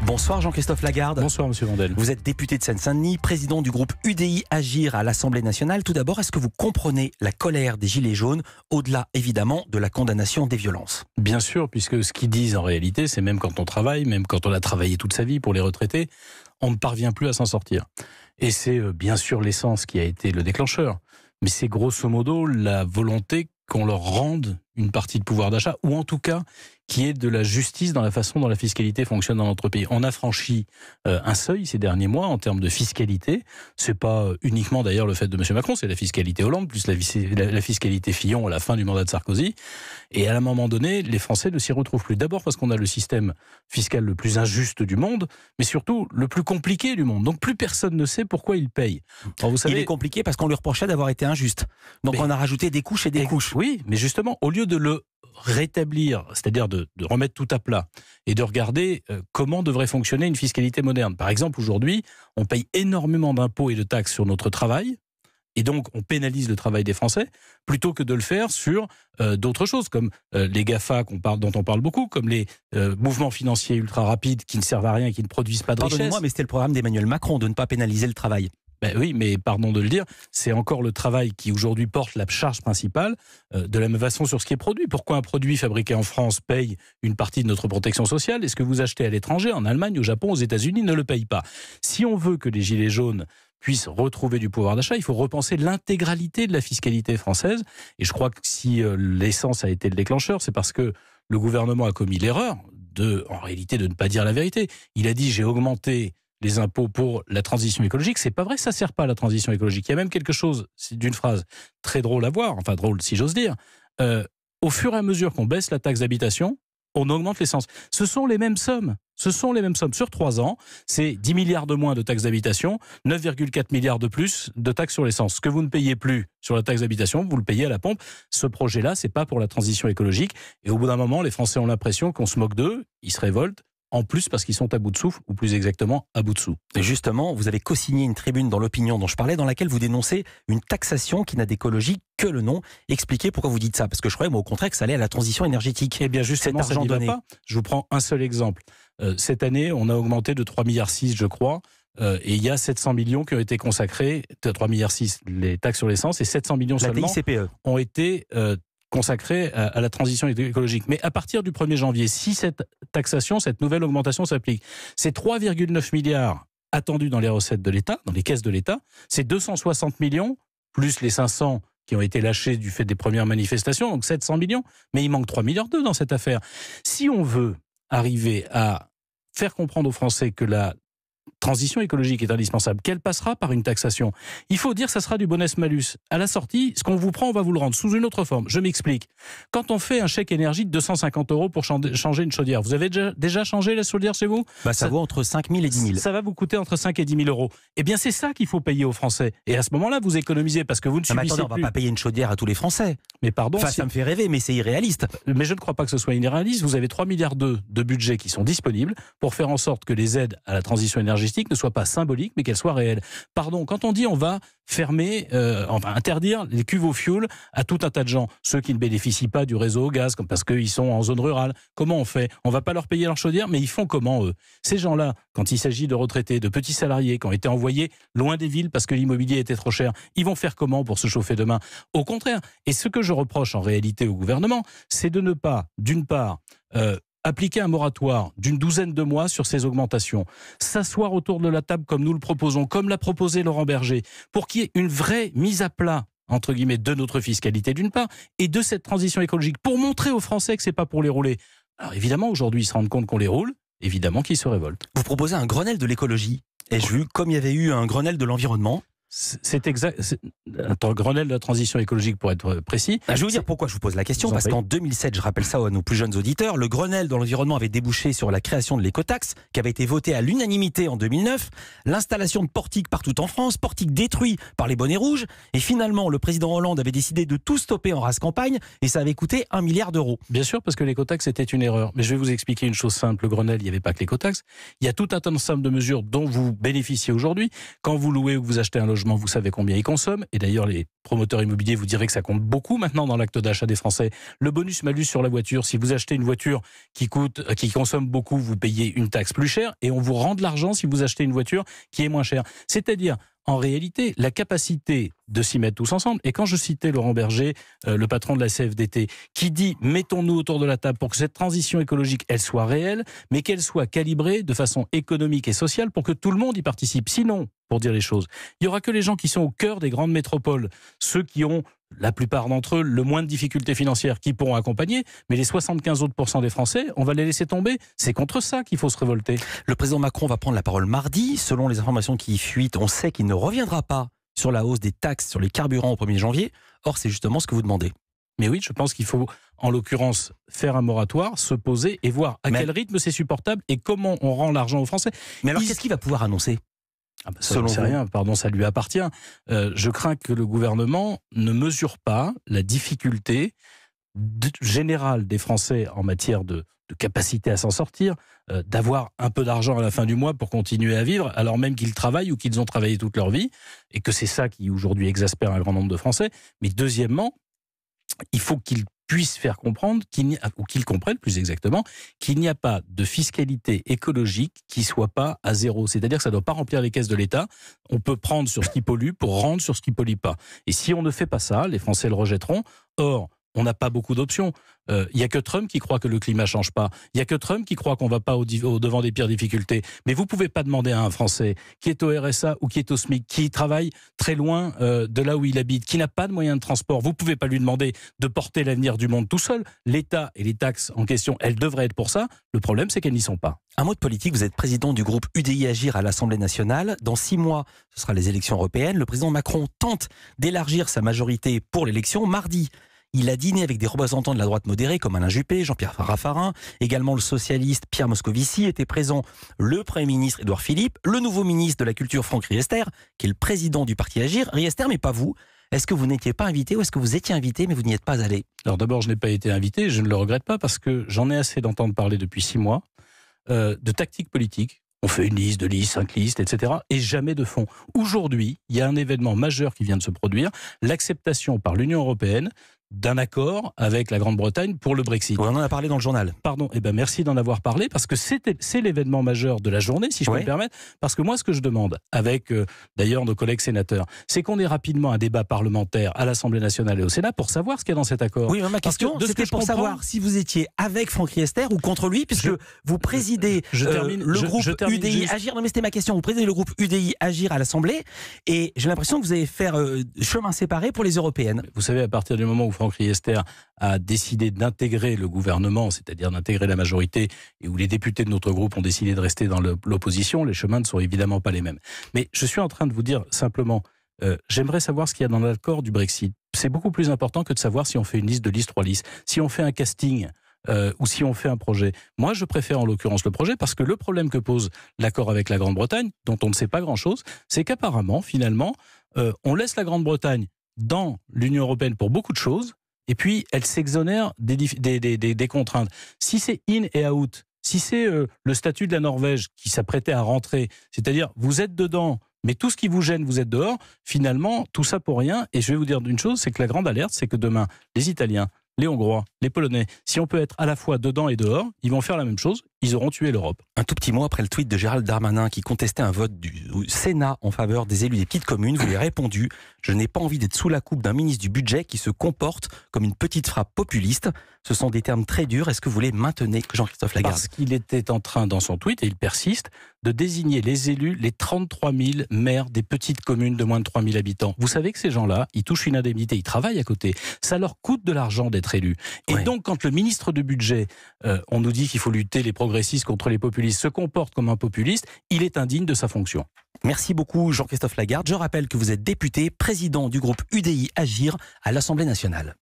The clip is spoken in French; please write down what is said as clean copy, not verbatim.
Bonsoir Jean-Christophe Lagarde. Bonsoir Monsieur Vandel. Vous êtes député de Seine-Saint-Denis, président du groupe UDI Agir à l'Assemblée nationale. Tout d'abord, est-ce que vous comprenez la colère des Gilets jaunes, au-delà évidemment de la condamnation des violences? Bien sûr, puisque ce qu'ils disent en réalité, c'est même quand on travaille, même quand on a travaillé toute sa vie pour les retraités, on ne parvient plus à s'en sortir. Et c'est bien sûr l'essence qui a été le déclencheur. Mais c'est grosso modo la volonté qu'on leur rende une partie de pouvoir d'achat, ou en tout cas qui est de la justice dans la façon dont la fiscalité fonctionne dans notre pays. On a franchi un seuil ces derniers mois en termes de fiscalité. C'est pas uniquement d'ailleurs le fait de M. Macron, c'est la fiscalité Hollande, plus la fiscalité Fillon à la fin du mandat de Sarkozy. Et à un moment donné, les Français ne s'y retrouvent plus. D'abord parce qu'on a le système fiscal le plus injuste du monde, mais surtout le plus compliqué du monde. Donc plus personne ne sait pourquoi il paye. Alors, vous savez, il est compliqué parce qu'on lui reprochait d'avoir été injuste. Donc on a rajouté des couches et des couches. Oui, mais justement, au lieu de le rétablir, c'est-à-dire de remettre tout à plat et de regarder comment devrait fonctionner une fiscalité moderne. Par exemple, aujourd'hui, on paye énormément d'impôts et de taxes sur notre travail, et donc on pénalise le travail des Français, plutôt que de le faire sur d'autres choses, comme les GAFA dont on parle beaucoup, comme les mouvements financiers ultra rapides qui ne servent à rien et qui ne produisent pas de richesse. Pardonnez-moi, mais c'était le programme d'Emmanuel Macron de ne pas pénaliser le travail. Ben oui, mais pardon de le dire, c'est encore le travail qui aujourd'hui porte la charge principale de la même façon sur ce qui est produit. Pourquoi un produit fabriqué en France paye une partie de notre protection sociale et ce que vous achetez à l'étranger, en Allemagne, au Japon, aux États-Unis, ne le paye pas? Si on veut que les Gilets jaunes puissent retrouver du pouvoir d'achat, il faut repenser l'intégralité de la fiscalité française. Et je crois que si l'essence a été le déclencheur, c'est parce que le gouvernement a commis l'erreur en réalité, de ne pas dire la vérité. Il a dit « j'ai augmenté les impôts pour la transition écologique ». C'est pas vrai, ça sert pas à la transition écologique. Il y a même quelque chose d'une phrase très drôle à voir, enfin drôle si j'ose dire. Au fur et à mesure qu'on baisse la taxe d'habitation, on augmente l'essence. Ce sont les mêmes sommes. Ce sont les mêmes sommes. Sur 3 ans, c'est 10 milliards de moins de taxes d'habitation, 9,4 milliards de plus de taxes sur l'essence. Ce que vous ne payez plus sur la taxe d'habitation, vous le payez à la pompe. Ce projet-là, c'est pas pour la transition écologique. Et au bout d'un moment, les Français ont l'impression qu'on se moque d'eux, ils se révoltent. En plus parce qu'ils sont à bout de souffle, ou plus exactement à bout de sou. Et justement, vous avez co-signé une tribune dans l'Opinion dont je parlais, dans laquelle vous dénoncez une taxation qui n'a d'écologie que le nom. Expliquez pourquoi vous dites ça, parce que je croyais moi au contraire que ça allait à la transition énergétique. Eh bien justement, ça n'y va pas. Je vous prends un seul exemple. Cette année, on a augmenté de 3,6 milliards, je crois, et il y a 700 millions qui ont été consacrés, 3,6 milliards les taxes sur l'essence, et 700 millions seulement ont été consacré à la transition écologique. Mais à partir du 1er janvier, si cette taxation, cette nouvelle augmentation s'applique, c'est 3,9 milliards attendus dans les recettes de l'État, dans les caisses de l'État, c'est 260 millions, plus les 500 qui ont été lâchés du fait des premières manifestations, donc 700 millions, mais il manque 3,2 milliards dans cette affaire. Si on veut arriver à faire comprendre aux Français que la transition écologique est indispensable, qu'elle passera par une taxation, il faut dire que ça sera du bonus-malus. À la sortie, ce qu'on vous prend, on va vous le rendre sous une autre forme. Je m'explique. Quand on fait un chèque énergie de 250 € pour changer une chaudière, vous avez déjà changé la chaudière chez vous? Ça vaut entre 5 000 et 10 000. Ça va vous coûter entre 5 et 10 000 €. Eh bien, c'est ça qu'il faut payer aux Français. Et à ce moment-là, vous économisez parce que vous ne subissez plus. On ne va pas payer une chaudière à tous les Français. Mais pardon. Ça me fait rêver, mais c'est irréaliste. Mais je ne crois pas que ce soit irréaliste. Vous avez 3,2 milliards de budget qui sont disponibles pour faire en sorte que les aides à la transition énergétique ne soient pas symboliques, mais qu'elles soient réelles. Pardon, quand on dit on va fermer, on va interdire les cuves au fioul à tout un tas de gens, ceux qui ne bénéficient pas du réseau au gaz, parce qu'ils sont en zone rurale, comment on fait? On va pas leur payer leur chaudière, mais ils font comment eux? Ces gens-là, quand il s'agit de retraités, de petits salariés qui ont été envoyés loin des villes parce que l'immobilier était trop cher, ils vont faire comment pour se chauffer demain? Au contraire. Et ce que je reproche en réalité au gouvernement, c'est de ne pas, d'une part, appliquer un moratoire d'une douzaine de mois sur ces augmentations, s'asseoir autour de la table comme nous le proposons, comme l'a proposé Laurent Berger, pour qu'il y ait une vraie mise à plat, entre guillemets, de notre fiscalité d'une part, et de cette transition écologique, pour montrer aux Français que c'est pas pour les rouler. Alors évidemment, aujourd'hui, ils se rendent compte qu'on les roule, évidemment qu'ils se révoltent. Vous proposez un Grenelle de l'écologie, et j'ai vu comme il y avait eu un Grenelle de l'environnement. C'est exact. Un Grenelle de la transition écologique pour être précis. Je vais vous dire pourquoi je vous pose la question. Parce qu'en 2007, je rappelle ça à nos plus jeunes auditeurs, le Grenelle de l'environnement avait débouché sur la création de l'écotaxe, qui avait été votée à l'unanimité en 2009, l'installation de portiques partout en France, portiques détruits par les bonnets rouges, et finalement, le président Hollande avait décidé de tout stopper en rase campagne, et ça avait coûté 1 milliard d'euros. Bien sûr, parce que l'écotaxe était une erreur. Mais je vais vous expliquer une chose simple. Le Grenelle, il n'y avait pas que l'écotaxe. Il y a tout un ensemble de mesures dont vous bénéficiez aujourd'hui. Quand vous louez ou que vous achetez un logement, logement, vous savez combien ils consomment. Et d'ailleurs, les promoteurs immobiliers vous diraient que ça compte beaucoup maintenant dans l'acte d'achat des Français. Le bonus-malus sur la voiture, si vous achetez une voiture qui consomme beaucoup, vous payez une taxe plus chère et on vous rend de l'argent si vous achetez une voiture qui est moins chère. C'est-à-dire, en réalité, la capacité de s'y mettre tous ensemble. Et quand je citais Laurent Berger, le patron de la CFDT, qui dit « mettons-nous autour de la table pour que cette transition écologique, elle soit réelle, mais qu'elle soit calibrée de façon économique et sociale pour que tout le monde y participe. Sinon, pour dire les choses, il n'y aura que les gens qui sont au cœur des grandes métropoles, ceux qui ont, la plupart d'entre eux, le moins de difficultés financières qui pourront accompagner, mais les 75 autres % des Français, on va les laisser tomber. C'est contre ça qu'il faut se révolter. Le président Macron va prendre la parole mardi. Selon les informations qui fuitent, on sait qu'il ne reviendra pas sur la hausse des taxes sur les carburants au 1er janvier. Or, c'est justement ce que vous demandez. Mais oui, je pense qu'il faut, en l'occurrence, faire un moratoire, se poser et voir à quel rythme c'est supportable et comment on rend l'argent aux Français. Mais alors, qu'est-ce qu'il va pouvoir annoncer ? Ça, je ne sais rien, pardon, ça lui appartient. Je crains que le gouvernement ne mesure pas la difficulté générale des Français en matière de capacité à s'en sortir, d'avoir un peu d'argent à la fin du mois pour continuer à vivre, alors même qu'ils travaillent ou qu'ils ont travaillé toute leur vie, et que c'est ça qui aujourd'hui exaspère un grand nombre de Français. Mais deuxièmement, il faut qu'ils puissent faire comprendre, ou qu'ils comprennent plus exactement, qu'il n'y a pas de fiscalité écologique qui soit pas à zéro. C'est-à-dire que ça ne doit pas remplir les caisses de l'État. On peut prendre sur ce qui pollue pour rendre sur ce qui ne pollue pas. Et si on ne fait pas ça, les Français le rejetteront. Or, on n'a pas beaucoup d'options. Il n'y a que Trump qui croit que le climat ne change pas. Il n'y a que Trump qui croit qu'on ne va pas au devant des pires difficultés. Mais vous ne pouvez pas demander à un Français qui est au RSA ou qui est au SMIC, qui travaille très loin de là où il habite, qui n'a pas de moyens de transport, vous ne pouvez pas lui demander de porter l'avenir du monde tout seul. L'État et les taxes en question, elles devraient être pour ça. Le problème, c'est qu'elles n'y sont pas. Un mot de politique, vous êtes président du groupe UDI Agir à l'Assemblée nationale. Dans 6 mois, ce sera les élections européennes. Le président Macron tente d'élargir sa majorité pour l'élection. Mardi, il a dîné avec des représentants de la droite modérée comme Alain Juppé, Jean-Pierre Raffarin, également le socialiste Pierre Moscovici, était présent le Premier ministre Édouard Philippe, le nouveau ministre de la Culture Franck Riester, qui est le président du parti Agir. Riester, mais pas vous. Est-ce que vous n'étiez pas invité ou est-ce que vous étiez invité mais vous n'y êtes pas allé ? Alors d'abord, je n'ai pas été invité, je ne le regrette pas parce que j'en ai assez d'entendre parler depuis 6 mois de tactique politique. On fait une liste, 2 listes, 5 listes, etc. et jamais de fond. Aujourd'hui, il y a un événement majeur qui vient de se produire, l'acceptation par l'Union européenne d'un accord avec la Grande-Bretagne pour le Brexit. On en a parlé dans le journal. Pardon, merci d'en avoir parlé, parce que c'est l'événement majeur de la journée, si je peux me permettre, parce que moi, ce que je demande, avec d'ailleurs nos collègues sénateurs, c'est qu'on ait rapidement un débat parlementaire à l'Assemblée nationale et au Sénat pour savoir ce qu'il y a dans cet accord. Oui, mais ma question, c'était pour savoir si vous étiez avec Franck Riester ou contre lui, puisque vous présidez le groupe UDI Agir. Non, mais c'était ma question. Vous présidez le groupe UDI Agir à l'Assemblée, et j'ai l'impression que vous allez faire chemin séparé pour les européennes. Vous savez, à partir du moment où Franck Riester a décidé d'intégrer le gouvernement, c'est-à-dire d'intégrer la majorité, et où les députés de notre groupe ont décidé de rester dans l'opposition, les chemins ne sont évidemment pas les mêmes. Mais je suis en train de vous dire simplement, j'aimerais savoir ce qu'il y a dans l'accord du Brexit. C'est beaucoup plus important que de savoir si on fait une liste, 2 listes, 3 listes, si on fait un casting ou si on fait un projet. Moi, je préfère en l'occurrence le projet parce que le problème que pose l'accord avec la Grande-Bretagne, dont on ne sait pas grand-chose, c'est qu'apparemment, finalement, on laisse la Grande-Bretagne dans l'Union européenne pour beaucoup de choses, et puis elle s'exonère des contraintes. Si c'est in et out, si c'est le statut de la Norvège qui s'apprêtait à rentrer, c'est-à-dire vous êtes dedans, mais tout ce qui vous gêne, vous êtes dehors, finalement, tout ça pour rien. Et je vais vous dire une chose, c'est que la grande alerte, c'est que demain, les Italiens, les Hongrois, les Polonais, si on peut être à la fois dedans et dehors, ils vont faire la même chose, ils auront tué l'Europe. Un tout petit mot après le tweet de Gérald Darmanin qui contestait un vote du Sénat en faveur des élus des petites communes, vous lui avez répondu « Je n'ai pas envie d'être sous la coupe d'un ministre du budget qui se comporte comme une petite frappe populiste ». Ce sont des termes très durs. Est-ce que vous les maintenez, Jean-Christophe Lagarde ? Parce qu'il était en train, dans son tweet, et il persiste, de désigner les élus, les 33 000 maires des petites communes de moins de 3 000 habitants. Vous savez que ces gens-là, ils touchent une indemnité, ils travaillent à côté. Ça leur coûte de l'argent d'être élus. Et donc, quand le ministre du budget, on nous dit qu'il faut lutter les progressistes contre les populistes, se comporte comme un populiste, il est indigne de sa fonction. Merci beaucoup, Jean-Christophe Lagarde. Je rappelle que vous êtes député, président du groupe UDI Agir à l'Assemblée nationale.